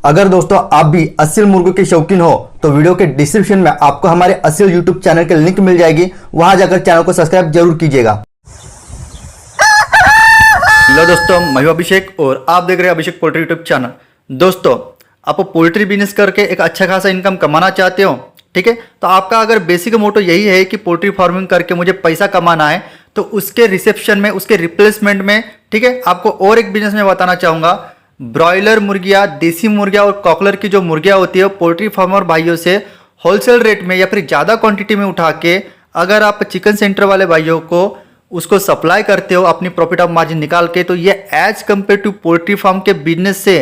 अगर दोस्तों आप भी असील मुर्गों के शौकीन हो तो वीडियो के डिस्क्रिप्शन में आपको हमारे असील यूट्यूब चैनल के लिंक मिल जाएगी। वहां जाकर चैनल को सब्सक्राइब जरूर कीजिएगा। हेलो दोस्तों, मैं हूं अभिषेक और आप देख रहे हैं अभिषेक पोल्ट्री यूट्यूब चैनल। दोस्तों, आप पोल्ट्री बिजनेस करके एक अच्छा खासा इनकम कमाना चाहते हो, ठीक है, तो आपका अगर बेसिक मोटो यही है कि पोल्ट्री फार्मिंग करके मुझे पैसा कमाना है, तो उसके रिसेप्शन में, उसके रिप्लेसमेंट में, ठीक है, आपको और एक बिजनेस में बताना चाहूँगा। ब्रॉयलर मुर्गियाँ, देसी मुर्गियाँ और कॉकलर की जो मुर्गियाँ होती है, पोल्ट्री फार्मर भाइयों से होलसेल रेट में या फिर ज़्यादा क्वांटिटी में उठा के अगर आप चिकन सेंटर वाले भाइयों को उसको सप्लाई करते हो अपनी प्रॉफिट ऑफ मार्जिन निकाल के, तो ये as compare to poultry farm के बिजनेस से,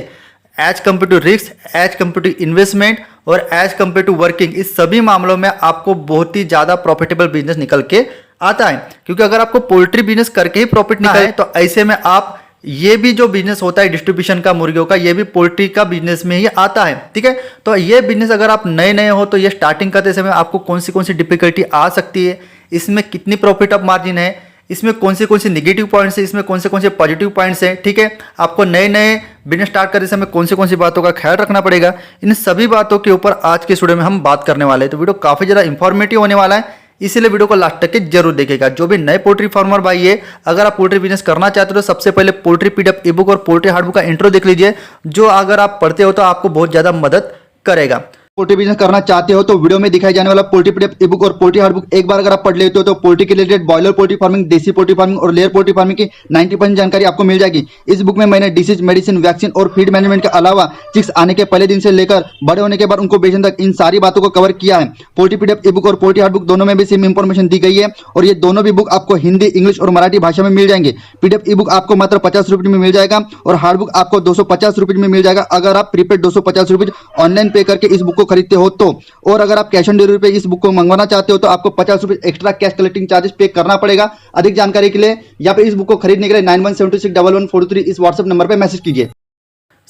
as compare to risk, as compare to investment और एज कम्पेयर टू वर्किंग, इस सभी मामलों में आपको बहुत ही ज़्यादा प्रॉफिटेबल बिजनेस निकल के आता है। क्योंकि अगर आपको पोल्ट्री बिजनेस करके ही प्रॉफिट निकाले तो ऐसे में आप ये भी जो बिजनेस होता है डिस्ट्रीब्यूशन का मुर्गियों का, ये भी पोल्ट्री का बिजनेस में ही आता है, ठीक है। तो ये बिजनेस अगर आप नए नए हो तो ये स्टार्टिंग करते समय आपको कौन सी डिफिकल्टी आ सकती है, इसमें कितनी प्रॉफिट ऑफ मार्जिन है, इसमें कौन से नेगेटिव पॉइंट्स है, इसमें कौन से पॉजिटिव पॉइंट्स हैं, ठीक है। आपको नए नए बिजनेस स्टार्ट करते समय कौन सी बातों का ख्याल रखना पड़ेगा, इन सभी बातों के ऊपर आज के वीडियो में हम बात करने वाले हैं। तो वीडियो काफ़ी ज़्यादा इंफॉर्मेटिव होने वाला है, इसीलिए वीडियो को लास्ट तक के जरूर देखेगा। जो भी नए पोल्ट्री फार्मर भाई है, अगर आप पोल्ट्री बिजनेस करना चाहते हो तो सबसे पहले पोल्ट्री पीडीएफ ई बुक और पोल्ट्री हार्डबुक का इंट्रो देख लीजिए, जो अगर आप पढ़ते हो तो आपको बहुत ज़्यादा मदद करेगा। पोल्ट्री बिजनेस करना चाहते हो तो वीडियो में दिखाई जाने वाला पोल्ट्री पीडीएफ ई बुक और पोल्ट्री हार्डबुक एक बार अगर आप पढ़ लेते हो तो पोल्ट्री के रिलेटेड बॉयलर पोल्ट्री फार्मिंग, देसी पोल्ट्री फार्मिंग और लेयर पोल्ट्री फार्मिंग की 90% जानकारी आपको मिल जाएगी। इस बुक में मैंने डिसीज, मेडिसिन, वैक्सीन और फीड मैनेजमेंट के अलावा चिक्स आने के पहले दिन से लेकर बड़े होने के बाद उनको बेचने तक इन सारी बातों को कवर किया है। पोल्ट्री पीडीएफ ई बुक और पोल्ट्री हार्डबुक दोनों में भी सेम इंफॉर्मेशन दी गई है और ये दोनों भी बुक आपको हिंदी, इंग्लिश और मराठी भाषा में मिल जाएंगे। पीडीएफ ई बुक आपको मात्र 50 रुपये में मिल जाएगा और हार्डबुक आपको 250 रुपये में मिल जाएगा अगर आप प्रीपेड 250 रुपये ऑनलाइन पे करके इस बुक को खरीदते हो तो। और अगर आप कैश ऑन डिलीवरी पे इस बुक को मंगवाना चाहते हो तो आपको 50 रुपए एक्स्ट्रा कैश कलेक्टिंग चार्जेस पे करना पड़ेगा। अधिक जानकारी के लिए या फिर इस बुक को खरीदने के लिए 91761143 इस व्हाट्सएप नंबर पे मैसेज कीजिए।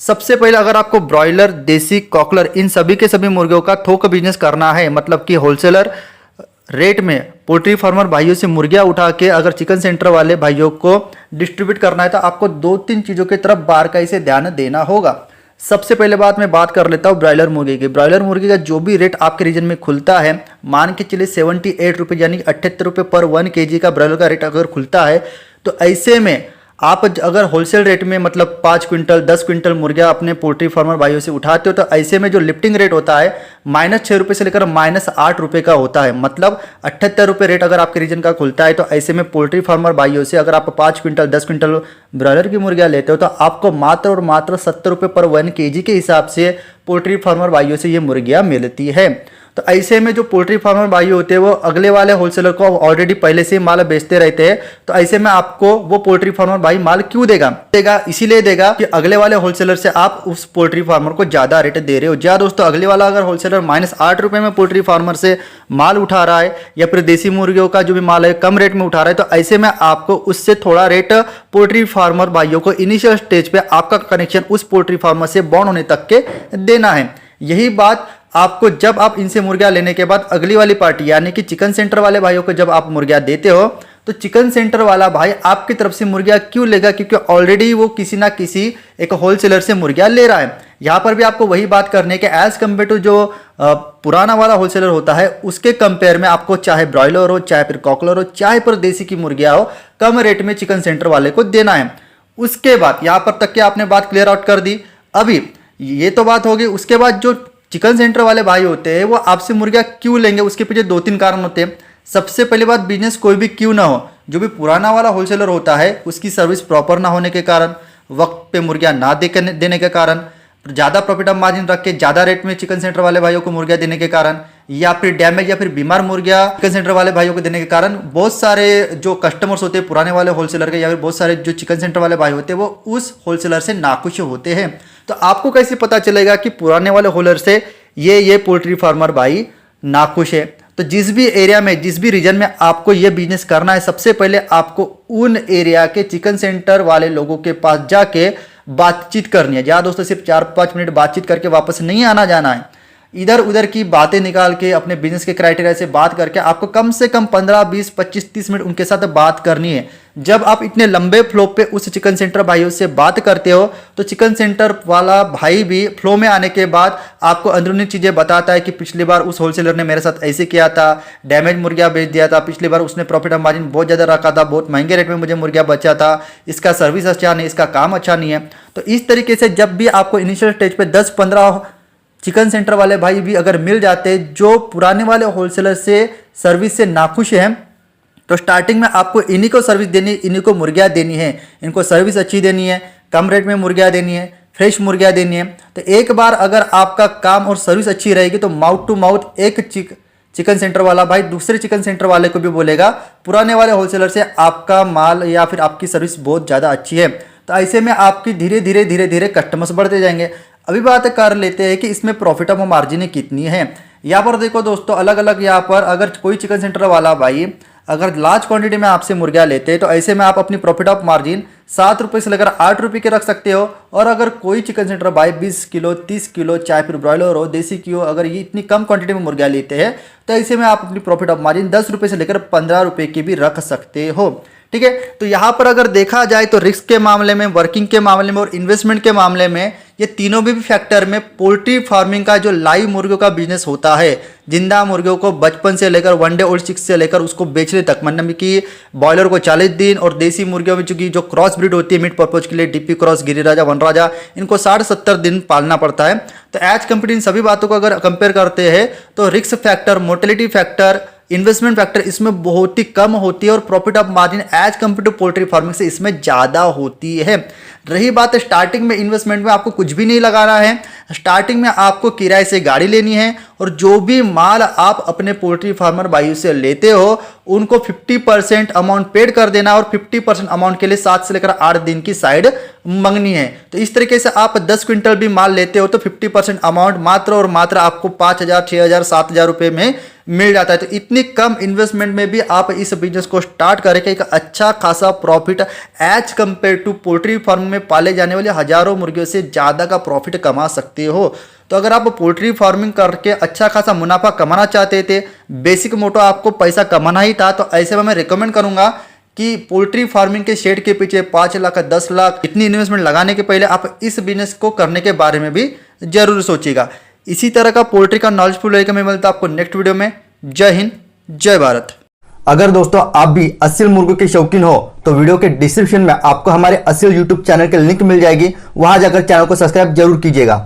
सबसे पहले अगर आपको ब्रॉयलर, देसी, कॉकलर इन सभी के सभी मुर्गियों का थोक बिजनेस करना है, मतलब कि होलसेलर रेट में पोल्ट्री फार्मर भाइयों से मुर्गियां उठा के अगर चिकन सेंटर वाले भाइयों को डिस्ट्रीब्यूट करना है, तो आपको 2-3 चीज़ों की तरफ बारकाई से ध्यान देना होगा। सबसे पहले बात मैं बात कर लेता हूँ ब्रॉयलर मुर्गी की। ब्रॉयलर मुर्गी का जो भी रेट आपके रीजन में खुलता है, मान के चलिए 78 रुपये यानी 78 रुपये पर 1 kg का ब्रॉयलर का रेट अगर खुलता है, तो ऐसे में आप अगर होलसेल रेट में मतलब 5 क्विंटल 10 क्विंटल मुर्गियाँ अपने पोल्ट्री फार्मर भाइयों से उठाते हो, तो ऐसे में जो लिफ्टिंग रेट होता है -6 रुपये से लेकर -8 रुपये का होता है। मतलब 78 रुपये रेट अगर आपके रीजन का खुलता है, तो ऐसे में पोल्ट्री फार्मर भाइयों से अगर आप 5 क्विंटल 10 क्विंटल ब्रॉयलर की मुर्गियाँ लेते हो, तो आपको मात्र और मात्र 70 रुपये पर 1 kg के हिसाब से पोल्ट्री फार्मर भाइयों से ये मुर्गियाँ मिलती है। तो ऐसे में जो पोल्ट्री फार्मर भाई होते हैं वो अगले वाले होलसेलर को ऑलरेडी पहले से माल बेचते रहते हैं, तो ऐसे में आपको वो पोल्ट्री फार्मर भाई माल क्यों देगा इसीलिए देगा कि अगले वाले होलसेलर से आप उस पोल्ट्री फार्मर को ज्यादा रेट दे रहे हो। जी दोस्तों, अगले वाला अगर होलसेलर -8 रुपये में पोल्ट्री फार्मर से माल उठा रहा है या फिर देसी मुर्गियों का जो भी माल है कम रेट में उठा रहा है, तो ऐसे में आपको उससे थोड़ा रेट पोल्ट्री फार्मर भाइयों को इनिशियल स्टेज पे आपका कनेक्शन उस पोल्ट्री फार्मर से बॉन्ड होने तक के देना है। यही बात आपको जब आप इनसे मुर्गियां लेने के बाद अगली वाली पार्टी यानी कि चिकन सेंटर वाले भाइयों को जब आप मुर्गियां देते हो, तो चिकन सेंटर वाला भाई आपकी तरफ से मुर्गियां क्यों लेगा? क्योंकि ऑलरेडी वो किसी ना किसी एक होलसेलर से मुर्गियां ले रहा है। यहाँ पर भी आपको वही बात करने के एज कम्पेयर टू जो पुराना वाला होलसेलर होता है उसके कंपेयर में आपको चाहे ब्रॉयलर हो, चाहे फिर कॉकलर हो, चाहे फिर देसी की मुर्गियां हो, कम रेट में चिकन सेंटर वाले को देना है। उसके बाद यहाँ पर तक कि आपने बात क्लियर आउट कर दी। अभी ये तो बात होगी, उसके बाद जो चिकन सेंटर वाले भाई होते हैं वो आपसे मुर्गियाँ क्यों लेंगे, उसके पीछे 2-3 कारण होते हैं। सबसे पहली बात, बिजनेस कोई भी क्यों ना हो, जो भी पुराना वाला होलसेलर होता है उसकी सर्विस प्रॉपर ना होने के कारण, वक्त पे मुर्गियाँ ना देने के कारण, ज़्यादा प्रॉफिट ऑफ मार्जिन रख के ज़्यादा रेट में चिकन सेंटर वाले भाइयों को मुर्गियाँ देने के कारण, या फिर डैमेज या फिर बीमार मुर्गियाँ चिकन सेंटर वाले भाइयों को देने के कारण बहुत सारे जो कस्टमर्स होते हैं पुराने वाले होलसेलर के या फिर बहुत सारे जो चिकन सेंटर वाले भाई होते हैं वो उस होलसेलर से नाखुश होते हैं। तो आपको कैसे पता चलेगा कि पुराने वाले होलसेलर से ये पोल्ट्री फार्मर भाई नाखुश है? तो जिस भी एरिया में, जिस भी रीजन में आपको ये बिजनेस करना है, सबसे पहले आपको उन एरिया के चिकन सेंटर वाले लोगों के पास जाके बातचीत करनी है। जहाँ दोस्तों सिर्फ 4-5 मिनट बातचीत करके वापस नहीं आना जाना है। इधर उधर की बातें निकाल के अपने बिजनेस के क्राइटेरिया से बात करके आपको कम से कम 15, 20, 25, 30 मिनट उनके साथ बात करनी है। जब आप इतने लंबे फ्लो पे उस चिकन सेंटर भाइयों से बात करते हो तो चिकन सेंटर वाला भाई भी फ्लो में आने के बाद आपको अंदरूनी चीज़ें बताता है कि पिछली बार उस होलसेलर ने मेरे साथ ऐसे किया था, डैमेज मुर्गिया बेच दिया था, पिछली बार उसने प्रॉफिट और मार्जिन बहुत ज़्यादा रखा था, बहुत महंगे रेट में मुझे मुर्गिया बचा था, इसका सर्विस अच्छा नहीं, इसका काम अच्छा नहीं है। तो इस तरीके से जब भी आपको इनिशियल स्टेज पे 10-15 चिकन सेंटर वाले भाई भी अगर मिल जाते जो पुराने वाले होलसेलर से सर्विस से नाखुश हैं, तो स्टार्टिंग में आपको इन्हीं को सर्विस देनी, इन्हीं को मुर्गियाँ देनी है, इनको सर्विस अच्छी देनी है, कम रेट में मुर्गियाँ देनी है, फ्रेश मुर्गियाँ देनी है। तो एक बार अगर आपका काम और सर्विस अच्छी रहेगी तो माउथ टू माउथ एक चिकन सेंटर वाला भाई दूसरे चिकन सेंटर वाले को भी बोलेगा पुराने वाले होलसेलर से आपका माल या फिर आपकी सर्विस बहुत ज़्यादा अच्छी है। तो ऐसे में आपकी धीरे धीरे कस्टमर्स बढ़ते जाएंगे। अभी बात कर लेते हैं कि इसमें प्रॉफिट ऑफ मार्जिन कितनी है। यहाँ पर देखो दोस्तों, अलग अलग यहाँ पर अगर कोई चिकन सेंटर वाला भाई अगर लार्ज क्वांटिटी में आपसे मुर्गियाँ लेते हैं तो ऐसे में आप अपनी प्रॉफिट ऑफ मार्जिन 7 रुपये से लेकर 8 रुपये के रख सकते हो। और अगर कोई चिकन सेंटर भाई 20 किलो 30 किलो चाहे फिर ब्रॉयलर हो देसी की हो, अगर ये इतनी कम क्वांटिटी में मुर्गियाँ लेते हैं तो ऐसे में आप अपनी प्रॉफिट ऑफ मार्जिन 10 रुपये से लेकर 15 रुपये की भी रख सकते हो। ठीक है, तो यहाँ पर अगर देखा जाए तो रिस्क के मामले में, वर्किंग के मामले में और इन्वेस्टमेंट के मामले में ये तीनों भी फैक्टर में पोल्ट्री फार्मिंग का जो लाइव मुर्गियों का बिजनेस होता है, जिंदा मुर्गियों को बचपन से लेकर वनडे ओल्ड चिक्स से लेकर उसको बेचने तक, मतलब कि बॉयलर को 40 दिन और देसी मुर्गियों में चूंकि जो क्रॉस ब्रीड होती है मीट पर्पज के लिए, डीपी क्रॉस, गिरिराजा, वनराजा, इनको 60-70 दिन पालना पड़ता है। तो एज कंपेयर इन सभी बातों को अगर कंपेयर करते हैं तो risk factor, mortality factor, investment factor इसमें बहुत ही कम होती है और profit of margin as compare to poultry farming से इसमें ज़्यादा होती है। रही बात स्टार्टिंग में, इन्वेस्टमेंट में आपको कुछ भी नहीं लगाना है। स्टार्टिंग में आपको किराए से गाड़ी लेनी है और जो भी माल आप अपने पोल्ट्री फार्मर भाइयों से लेते हो उनको 50% अमाउंट पेड कर देना और 50% अमाउंट के लिए 7 से लेकर 8 दिन की साइड मंगनी है। तो इस तरीके से आप 10 क्विंटल भी माल लेते हो तो 50% अमाउंट मात्र और मात्र आपको 5,000, 6,000, 7,000 रुपये में मिल जाता है। तो इतनी कम इन्वेस्टमेंट में भी आप इस बिजनेस को स्टार्ट करके एक अच्छा खासा profit as compare to poultry farm में पाले जाने वाले हजारों मुर्गियों से ज़्यादा का प्रॉफिट कमा सकते हो। तो अगर आप पोल्ट्री फार्मिंग करके अच्छा खासा मुनाफा कमाना चाहते थे, बेसिक मोटो आपको पैसा कमाना ही था, तो ऐसे में मैं रिकमेंड करूंगा कि पोल्ट्री फार्मिंग के शेड के पीछे 5 लाख 10 लाख इतनी इन्वेस्टमेंट लगाने के पहले आप इस बिजनेस को करने के बारे में भी जरूर सोचिएगा। इसी तरह का पोल्ट्री का नॉलेजफुल लेकर मैं मिलता आपको नेक्स्ट वीडियो में। जय हिंद, जय भारत। अगर दोस्तों आप भी असील मुर्गों के शौकीन हो तो वीडियो के डिस्क्रिप्शन में आपको हमारे असील यूट्यूब चैनल के लिंक मिल जाएगी, वहां जाकर चैनल को सब्सक्राइब जरूर कीजिएगा।